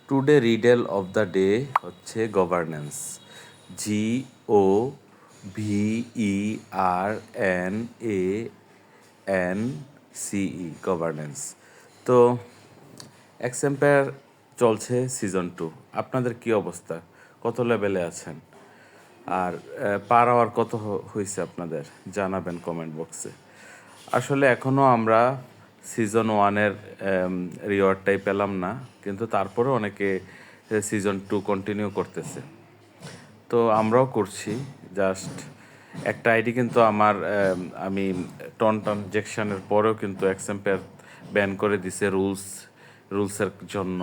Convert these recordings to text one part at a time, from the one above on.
Today Riedel of the day হচ্ছে governance. GOVERNANCE governance. তো এক্সাম্পায়ার চলছে সিজন 2। আপনাদের কি অবস্থা, কত লেভেলে আছেন, আর পার আওয়ার কত হয়েছে আপনাদের জানাবেন কমেন্ট বক্সে। আসলে এখনও আমরা সিজন 1-এর রিওয়ার্ডটাই পেলাম না, কিন্তু তারপরে অনেকে সিজন 2 কন্টিনিউ করতেছে, তো আমরাও করছি। জাস্ট একটা আইডি কিন্তু আমার আমি ট্রানজেকশনের পরেও কিন্তু এক্সাম্পায়ার ব্যান করে দিছে রুলসের জন্য,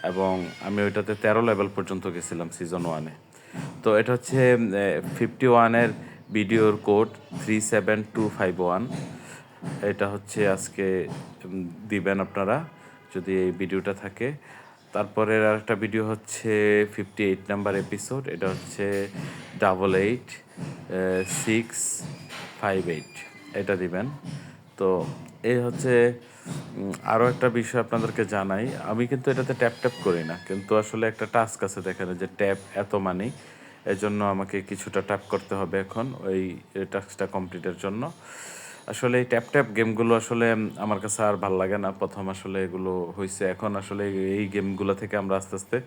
এবং আমি ওইটাতে 13 লেভেল পর্যন্ত গেছিলাম সিজন 1-এ। তো এটা হচ্ছে 51-এর ভিডিওর কোড 37251। এটা হচ্ছে আজকে দিবেন আপনারা যদি এই ভিডিওটা থাকে। তারপরে আর একটা ভিডিও হচ্ছে 58 নাম্বার এপিসোড, এটা হচ্ছে 888658, এটা দিবেন। তো এই হচ্ছে আরও একটা বিষয় আপনাদেরকে জানাই, আমি কিন্তু এটাতে ট্যাপ ট্যাপ করি না, কিন্তু আসলে একটা টাস্ক আছে দেখেন যে ট্যাপ এত মানি, এজন্য আমাকে কিছুটা ট্যাপ করতে হবে এখন ওই টাস্কটা কমপ্লিটের জন্য। আসলে এই ট্যাপ ট্যাপ গেমগুলো আসলে আমার কাছে আর ভাল লাগে না। প্রথম আসলে এগুলো হয়েছে, এখন আসলে এই গেমগুলো থেকে আমরা আস্তে আস্তে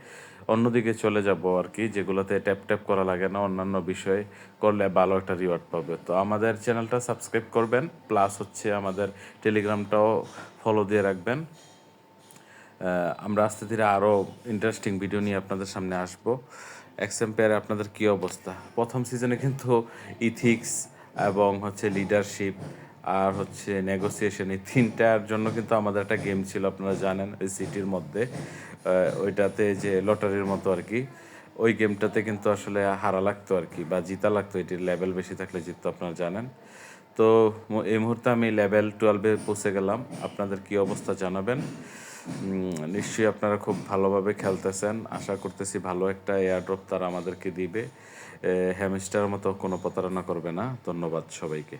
অন্যদিকে চলে যাব আর কি, যেগুলোতে ট্যাপ ট্যাপ করা লাগে না, অন্যান্য বিষয় করলে ভালো একটা রিওয়ার্ড পাবে। তো আমাদের চ্যানেলটা সাবস্ক্রাইব করবেন, প্লাস হচ্ছে আমাদের টেলিগ্রামটাও ফলো দিয়ে রাখবেন। আমরা আস্তে ধীরে আরও ইন্টারেস্টিং ভিডিও নিয়ে আপনাদের সামনে আসবো। এক্সাম্পায়ারে আপনাদের কী অবস্থা? প্রথম সিজনে কিন্তু ইথিক্স এবং হচ্ছে লিডারশিপ আর হচ্ছে নেগোসিয়েশন, এই তিনটার জন্য কিন্তু আমাদের একটা গেম ছিল, আপনারা জানেন, ওই সিটির মধ্যে ওইটাতে যে লটারির মতো আর কি। ওই গেমটাতে কিন্তু আসলে হারা লাগতো আর কি, বা জিতা লাগতো, এটির লেভেল বেশি থাকলে জিততো, আপনারা জানেন। তো এই মুহূর্তে আমি লেভেল 12-এ পৌঁছে গেলাম। আপনাদের কি অবস্থা জানাবেন। নিশ্চয়ই আপনারা খুব ভালোভাবে খেলতেছেন, আশা করতেছি ভালো একটা এয়ারড্রপ তারা আমাদেরকে দিবে। হ্যামস্টারের মতো কোনো প্রতারণা করবে না। ধন্যবাদ সবাইকে।